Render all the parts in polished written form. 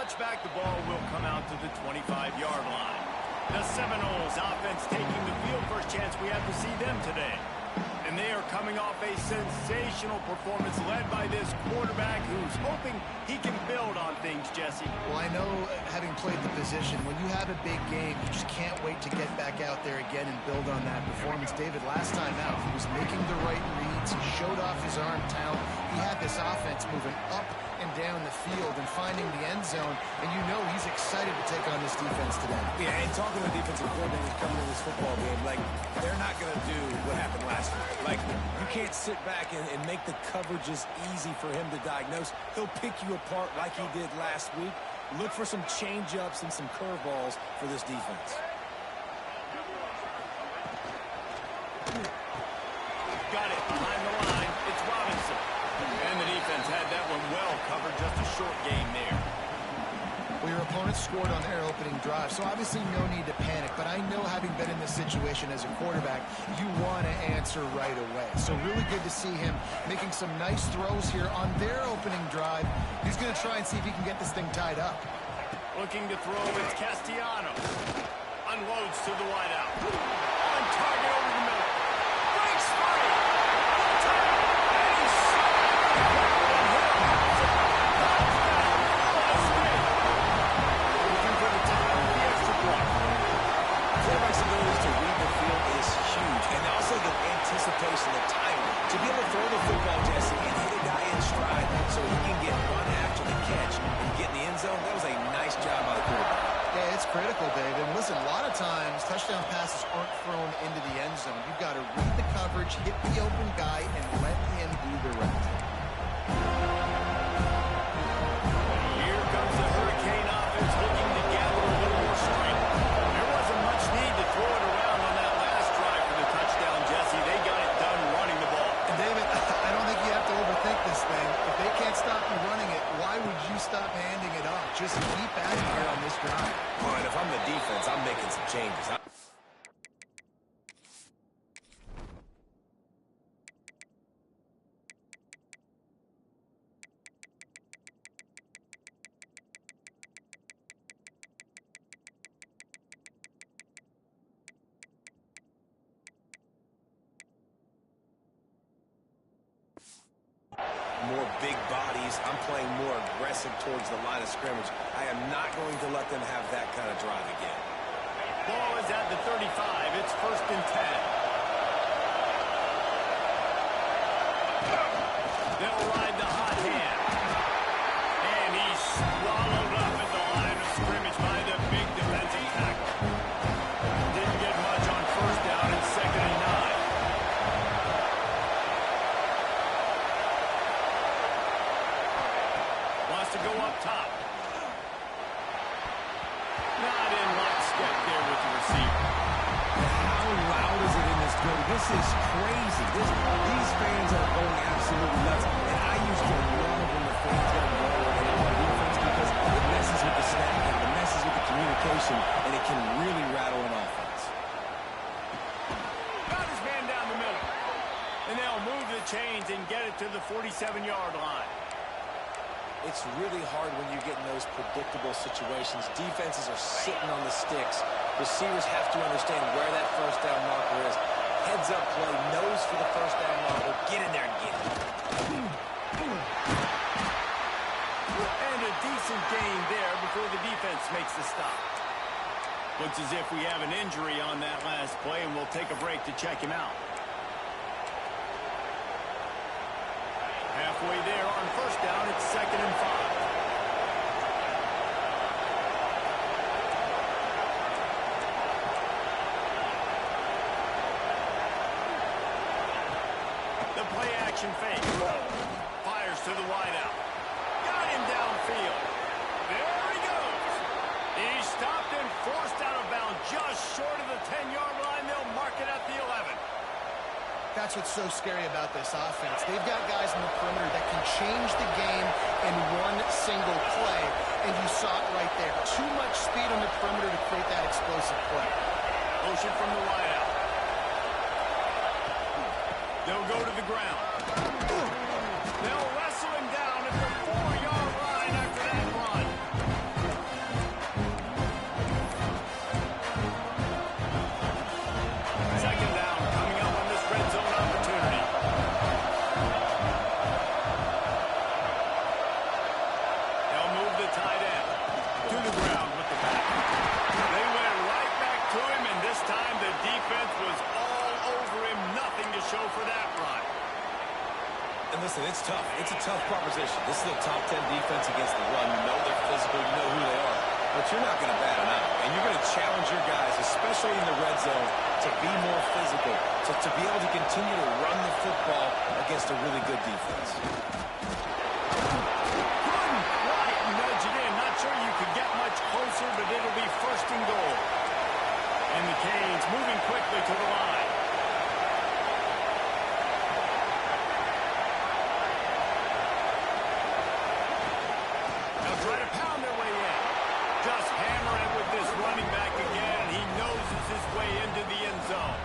touchback, the ball will come out to the 25-yard line. The Seminoles offense taking the field. First chance we have to see them today. And they are coming off a sensational performance led by this quarterback who's hoping he can build on things, Jesse. Well, I know, having played the position, when you have a big game, you just can't wait to get back out there again and build on that performance. David, last time out, he was making the right reads. He showed off his arm talent. He had this offense moving up and down the field and finding the end zone, and you know he's excited to take on this defense today. Yeah, and talking to defensive coordinators coming in this football game, like, they're not going to do what happened last week. Like, you can't sit back and make the coverages easy for him to diagnose. He'll pick you apart like he did last week. Look for some change-ups and some curveballs for this defense. Got it behind the line. It's Robinson. And the defense had that one well covered. Just a short game there. Well, your opponent scored on their opening drive, so obviously no need to panic. But I know, having been in this situation as a quarterback, you want to answer right away. So really good to see him making some nice throws here on their opening drive. He's going to try and see if he can get this thing tied up. Looking to throw, it's Castellano. Unloads to the wideout. On target over the middle. Breaks free. And he's looking for the time, the extra point. Quarterback's ability to read the field is huge, and also the anticipation, the timing. To be able to throw the football, Jesse, and hit a guy in stride so he can get run after the catch and get in the end zone, that was a nice job by the quarterback. Yeah, it's critical, Dave. And listen, a lot of times touchdown passes aren't thrown into the end zone. You've got to read the coverage, hit the open guy, and let him do the rest. Here comes the Hurricane offense looking to gather a little more strength. There wasn't much need to throw it around on that last drive for the touchdown, Jesse. They got it done running the ball. And David, I don't think you have to overthink this thing. If they can't stop you running it, why would you stop handing it off? Just keep at it here on this drive. All right, if I'm the defense, I'm making some changes. More big bodies. I'm playing more aggressive towards the line of scrimmage. I am not going to let them have that kind of drive again. Ball is at the 35. It's 1st and 10. They'll ride the hot hand. And he's swallowed up at the line of scrimmage by the big defensive tackle. Didn't get much on 1st down and 2nd and 9. Wants to go up top. Not in lockstep there with the receiver. How loud is it in this building? This is crazy. These fans are going absolutely nuts. And I used to love when the fans got involved in our defense because it messes with the snap game, it messes with the communication, and it can really rattle an offense. Got his man down the middle. And they'll move the chains and get it to the 47-yard line. It's really hard when you get in those predictable situations. Defenses are sitting on the sticks. Receivers have to understand where that 1st down marker is. Heads up play, nose for the 1st down marker. Get in there and get it. And a decent gain there before the defense makes the stop. Looks as if we have an injury on that last play, and we'll take a break to check him out. Halfway there on 1st down, it's 2nd and 5. The play action fake. Fires to the wideout. Got him downfield. There he goes. He's stopped and forced out of bounds just short of the 10-yard line. They'll mark it at the 11. That's what's so scary about this offense. They've got guys in the perimeter that can change the game in one single play, and you saw it right there. Too much speed on the perimeter to create that explosive play. Motion from the wideout. They'll go to the ground. They'll wrestle him down at the 4-yard line after that run. the ground with the back. They went right back to him, and this time the defense was all over him. Nothing to show for that run. And listen, it's tough. It's a tough proposition. This is a top 10 defense against the run. You know they're physical. You know who they are. But you're not going to bat them out. And you're going to challenge your guys, especially in the red zone, to be more physical, to be able to continue to run the football against a really good defense. Couldn't quite nudge it in. Not sure you could get much closer, but it'll be first and goal. And the Canes moving quickly to the line. They'll try to pound their way in. Just hammer it with this running back again. He noses his way into the end zone.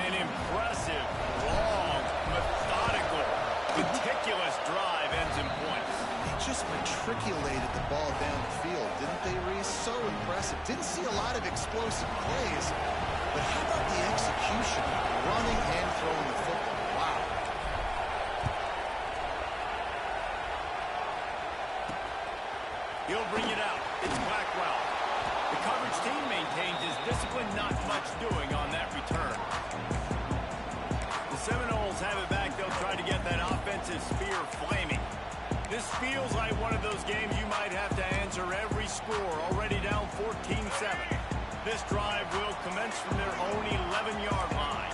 An impressive, long, methodical, meticulous drive ends in points. They just matriculated the ball down the field, didn't they, Reese? So impressive. Didn't see a lot of explosive plays, but how about the execution, running and throwing the football? Wow. He'll bring it out. It's Blackwell. The coverage team maintains his discipline, not much doing on that return. The Seminoles have it back. They'll try to get that offensive spear flaming. This feels like one of those games you might have to answer every score. Already down 14-7. This drive will commence from their own 11-yard line.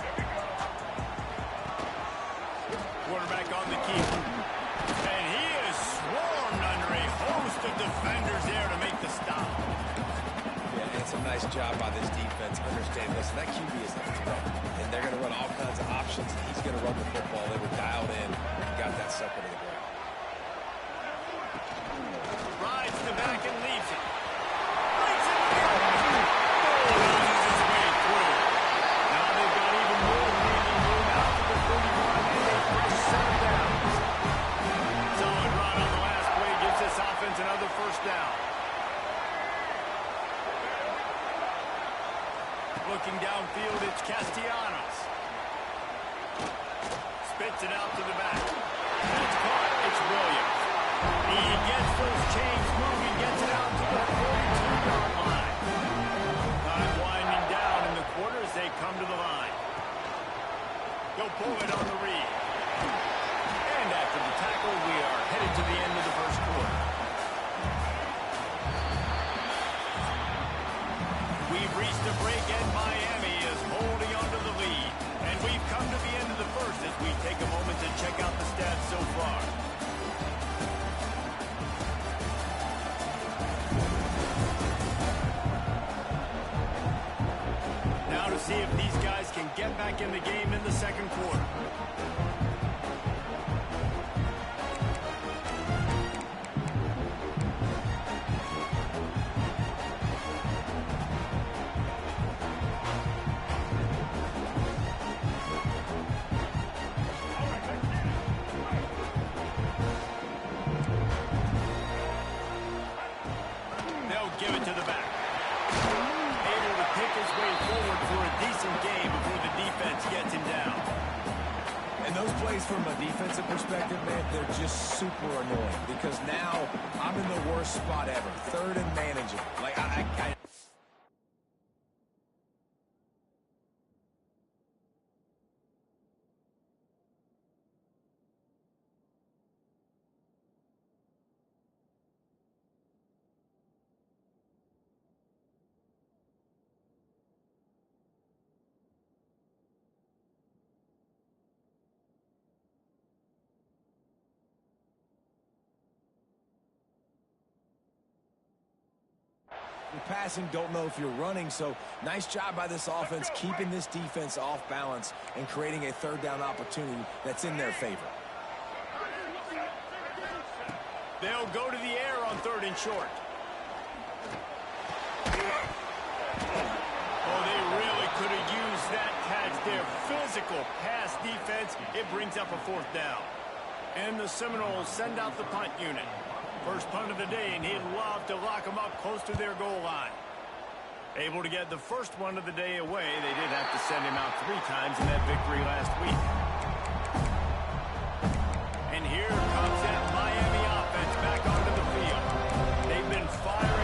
Quarterback on the keeper. And he is swarmed under a host of defenders there to make the stop. Yeah, it's a nice job by this defense. Understand, listen, that QB is not throw. And they're going to run all kinds of options. He's going to run the football. They were dialed in and got that sucker to the ground. Rides the back and leaves it. Breaks it down. Loses his way through. Now they've got even more breathing room out to the 31 and a fresh set of downs. Solid run on the last play gives this offense another first down. Looking downfield, it's Castellanos. Spits it out to the back. That's caught. It's Williams. He gets those chains moving, gets it out to the 42-yard line. Time winding down in the quarter as they come to the line. They'll pull it on the read. And after the tackle, we are headed to the end of the first quarter. We've reached a break, and Miami is holding on to the lead. And we've come to the end of the first as we take a moment to check out the stats so far. Now to see if these guys can get back in the game in the second quarter. They'll give it to the back. Able to pick his way forward for a decent game before the defense gets him down. And those plays from a defensive perspective, man, they're just super annoying because now I'm in the worst spot ever. Third and manageable. Like, I You're passing, don't know if you're running, so nice job by this offense keeping this defense off balance and creating a third down opportunity that's in their favor. They'll go to the air on third and short. Oh, they really could have used that catch there. Physical pass defense. It brings up a fourth down. And the Seminoles send out the punt unit. First punt of the day, and he'd love to lock them up close to their goal line. Able to get the first one of the day away. They did have to send him out 3 times in that victory last week. And here comes that Miami offense back onto the field. They've been firing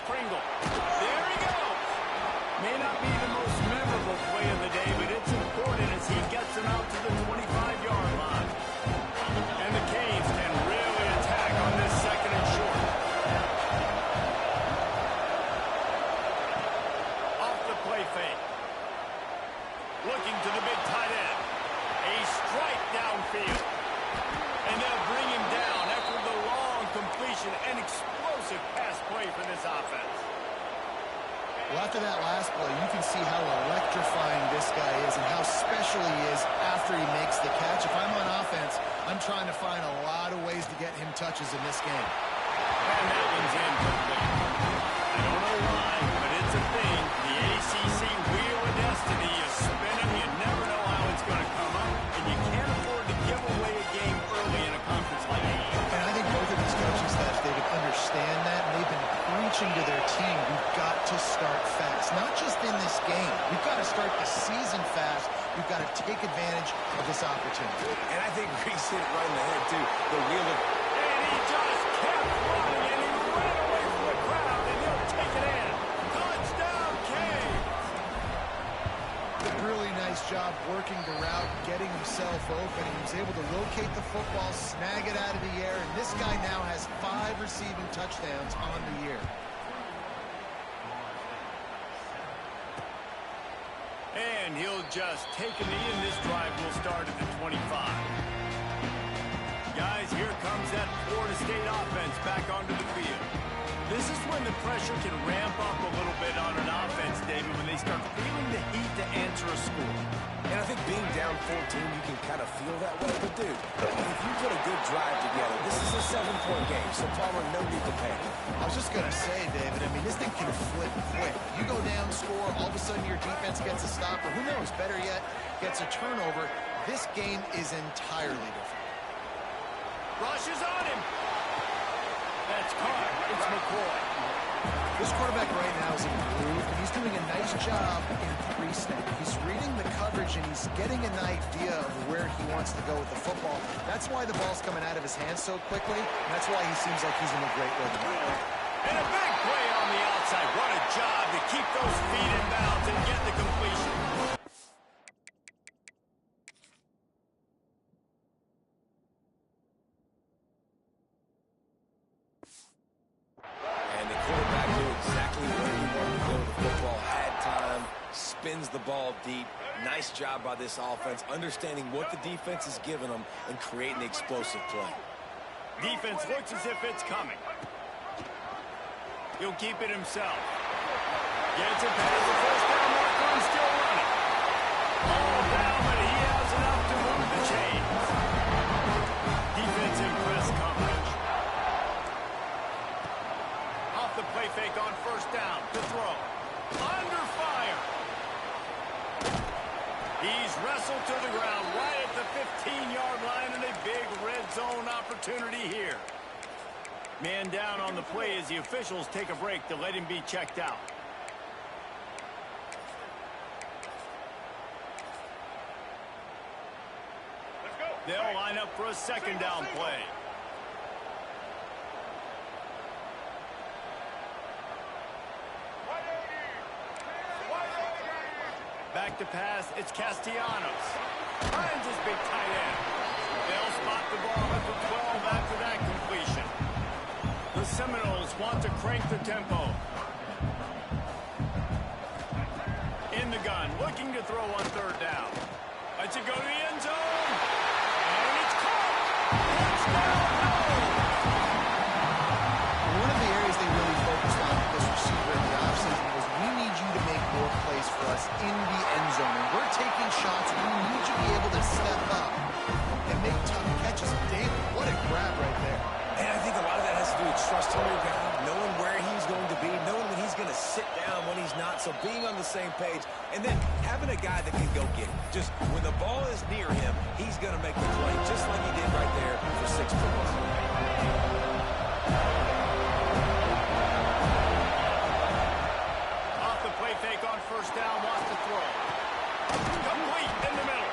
Pringle. There he goes. May not be the most memorable play of the day, but it's important as he gets him out to the 25-yard line. And the Canes can really attack on this second and short. Off the play fake. Looking to the big tight end. A strike downfield. And they'll bring him down after the long completion and explosive pass play for this offense. Well, after that last play, you can see how electrifying this guy is and how special he is after he makes the catch. If I'm on offense, I'm trying to find a lot of ways to get him touches in this game. And that one's incomplete. I don't know why, but it's a thing. The ACC Wheel of Destiny is spinning. You never know how it's going to come up, and you can't afford to give away a game early in a conference like that. And I think both of these coaching staffs, David, understand that, and they've been preaching to their team, we've got to start fast. Not just in this game. We've got to start the season fast. We've got to take advantage of this opportunity. And I think Reese hit it right in the head, too. The wheel of... And he just kept running, and he ran away from the crowd, and he'll take it in. Touchdown, Canes! Really nice job working the route, getting himself open. He was able to locate the football, snag it out of the air, and this guy now has 5 receiving touchdowns on the year. And he'll just take a knee, and this drive will start at the 25. Guys, here comes that Florida State offense back onto the field. This is when the pressure can ramp up a little bit on an offense, David, when they start feeling the heat to answer a score. And I think being down 14, you can kind of feel that way. But, dude, if you put a good drive together, this is a 7-point game, so Palmer, no need to panic. I was just going to say, David, I mean, this thing can flip quick. You go down, score, all of a sudden your defense gets a stop, or who knows, better yet, gets a turnover. This game is entirely different. Rushes on him. That's caught. It's McCoy. This quarterback right now is improved, and he's doing a nice job in pre-snap. He's reading the coverage, and he's getting an idea of where he wants to go with the football. That's why the ball's coming out of his hands so quickly, and that's why he seems like he's in a great rhythm right now. And a big play on the outside. What a job to keep those feet in bounds and get the completion. Spins the ball deep. Nice job by this offense, understanding what the defense is giving them and creating the explosive play. Defense looks as if it's coming. He'll keep it himself. Gets it past the first down marker and still running. All down, but he has enough to move the chains. Defense in press coverage. Off the play fake on first down to throw. Under fire. He's wrestled to the ground right at the 15-yard line, and a big red zone opportunity here. Man down on the play as the officials take a break to let him be checked out. They'll line up for a second down play. Back to pass, it's Castellanos. Finds his big tight end. They'll spot the ball at the 12 after that completion. The Seminoles want to crank the tempo. In the gun, looking to throw on third down. Lets it go to the end zone. And it's caught. Touchdown, no! One of the areas they really focused on with this receiver in the offseason was we need you to make more plays for us in the end zone. And we're taking shots. We need you to be able to step up and make tough catches. David, what a grab right there. And I think a lot of that has to do with trusting your guy, knowing where he's going to be, knowing when he's going to sit down, when he's not, so being on the same page, and then having a guy that can go get it. Just when the ball is near him, he's going to make the play, just like he did right there for 6 points. Off the play fake on first down, wants to throw. Complete in the middle.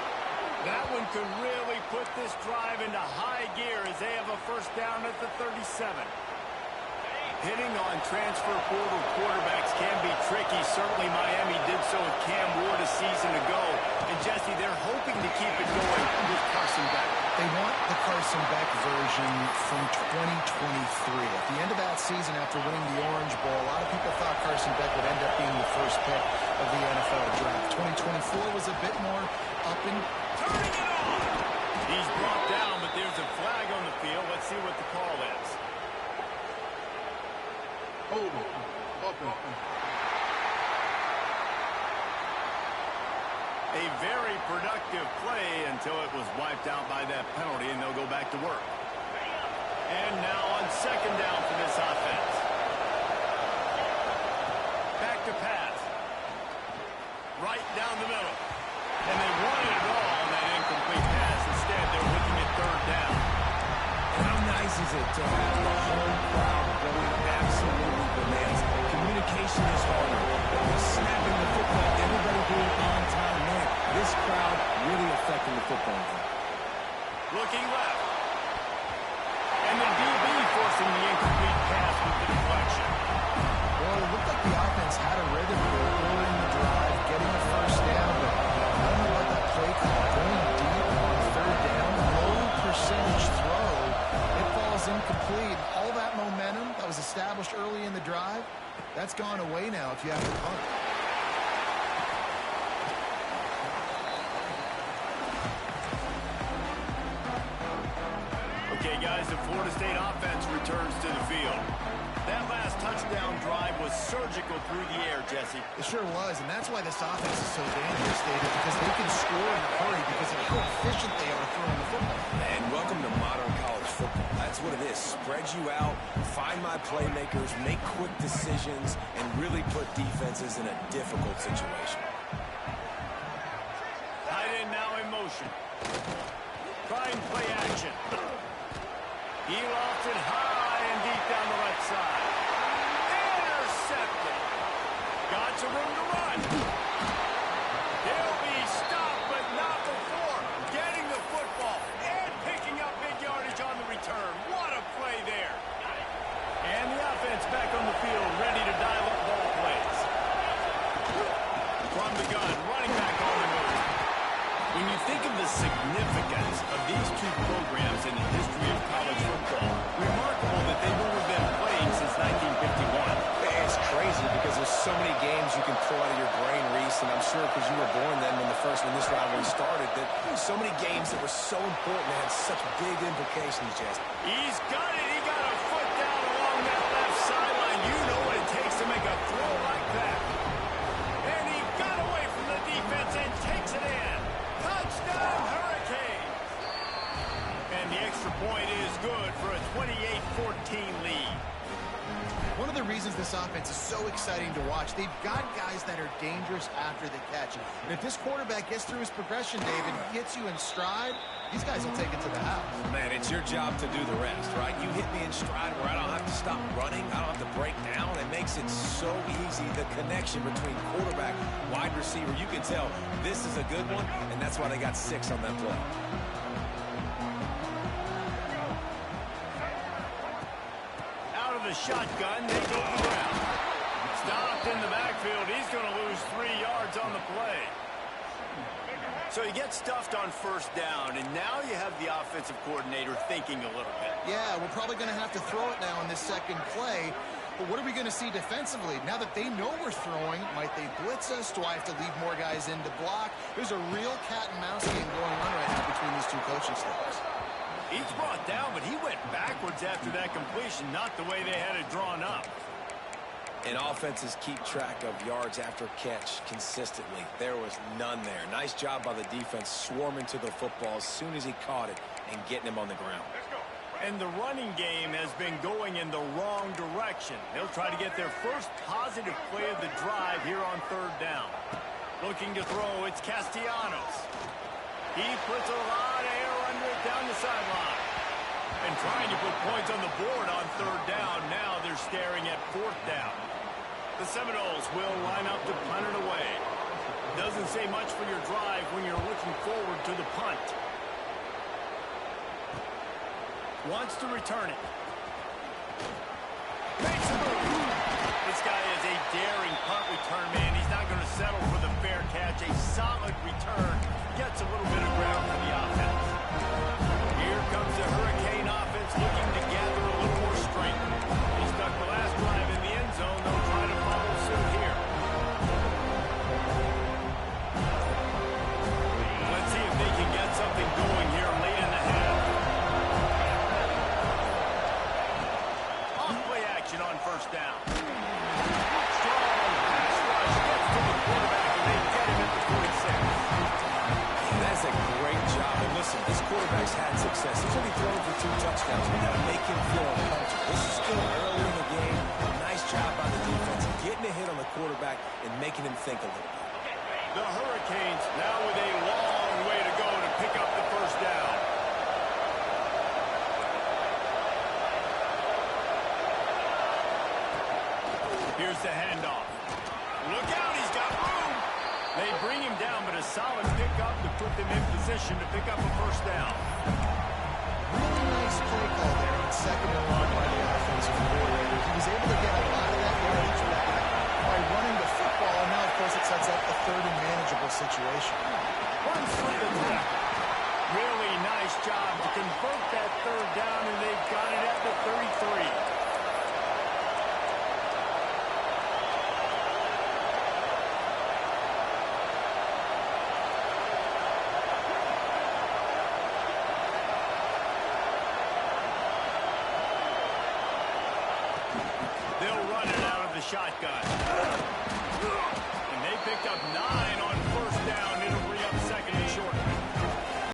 That one could really put this drive into high gear as they have a first down at the 37. Hitting on transfer portal quarterbacks can be tricky. Certainly Miami did so with Cam Ward a season ago. And Jesse, they're hoping to keep it going with Carson Beck. They want the Carson Beck version from 2023. At the end of that season, after winning the Orange Bowl, a lot of people thought Carson Beck would end up being the first pick of the NFL draft. 2024 was a bit more up and turning it on. He's brought down, but there's a flag on the field. Let's see what the call is. A very productive play until it was wiped out by that penalty, and they'll go back to work. And now on second down for this offense. Back to pass. Right down the middle. And they wanted it all on that incomplete pass. Instead, they're looking at third down. How nice is it to have the whole crowd going absolutely bananas? Communication is harder. Snapping the football, everybody being on time. Man, this crowd really affecting the football game. Looking left. And the DB forcing the incomplete pass with the deflection. well, it looked like the offense had a rhythm here early in the drive, getting a first down, but I don't know what that play call, going deep on third down, low percentage throw, it falls incomplete. All that momentum that was established early in the drive, that's gone away now if you have to punt. Okay, guys, the Florida State offense returns to the field. That last touchdown drive was surgical through the air, Jesse. It sure was, and that's why this offense is so dangerous, David, because they can score in a hurry because of how efficient they are throwing the football. And welcome to modern college football. That's what it is. Spread you out, find my playmakers, make quick decisions, and really put defenses in a difficult situation. Tight end now in motion. Trying play action. He lofted high and deep down the left side. Intercepted. Got some room to run. He'll be stopped, but not before getting the football and picking up big yardage on the return. What a play there. And the offense back on the field, ready to dial up ball plays. From the gun, running back on the move. When you think of the significance of these two programs in the history of college football, remarkable that they've only been playing since 1951. It's crazy because there's so many games you can pull out of your brain, Reese, and I'm sure because you were born then when this rivalry started, that so many games that were so important and had such big implications, Jess. He's got it. He got a foot down along that left sideline. You know what it takes to make a throw like that. And he got away from the defense and takes it in. Touchdown, Hurricanes! And the extra point is good for a 28-14 lead. One of the reasons this offense is so exciting to watch, they've got guys that are dangerous after the catch. And if this quarterback gets through his progression, David, gets you in stride, these guys will take it to the house. Man, it's your job to do the rest, right? You hit me in stride where I don't have to stop running. I don't have to break down. It makes it so easy, the connection between quarterback, wide receiver. You can tell this is a good one, and that's why they got 6 on that play. The shotgun, they go to the ground. Stopped in the backfield. He's going to lose 3 yards on the play. So he gets stuffed on first down, and now you have the offensive coordinator thinking a little bit. Yeah, we're probably going to have to throw it now in this second play. But what are we going to see defensively? Now that they know we're throwing, might they blitz us? Do I have to leave more guys in to block? There's a real cat and mouse game going on right now between these two coaching staffs. He's brought down, but he went backwards after that completion, not the way they had it drawn up. And offenses keep track of yards after catch consistently. There was none there. Nice job by the defense swarming to the football as soon as he caught it and getting him on the ground. And the running game has been going in the wrong direction. They'll try to get their first positive play of the drive here on third down. Looking to throw, it's Castellanos. He puts a lot of air under it down the sideline. And trying to put points on the board on third down. Now they're staring at fourth down. The Seminoles will line up to punt it away. Doesn't say much for your drive when you're looking forward to the punt. Wants to return it. Makes a move. This guy is a daring punt return man. He's not going to settle for the fair catch. A solid return. Gets a little bit of ground for the offense. Here comes the Hurricane offense looking to gather a little more strength. They stuck the last drive in the end zone. They'll try to follow suit here. Let's see if they can get something going here late in the half. Off-play action on first down. Strong pass rush gets to the quarterback, and they get him at the 46. That's a great job. And listen, this quarterback's had success. He's only thrown for 2 touchdowns. We got to make him feel uncomfortable. This is still early in the game. Nice job by the defense getting a hit on the quarterback and making him think a little bit. The Hurricanes now with a long way to go to pick up the first down. Here's the handoff. Look out, he's got room. They bring him down, but a solid pickup to put them in position to pick up a first down. Really nice play call there on second and long by the offensive coordinator. He was able to get a lot of that yardage back by running the football, and now, of course, it sets up a third and manageable situation. Runs through the tackle. Really nice job to convert that third down, and they've got it at the 33. They'll run it out of the shotgun. And they picked up 9 on first down. It'll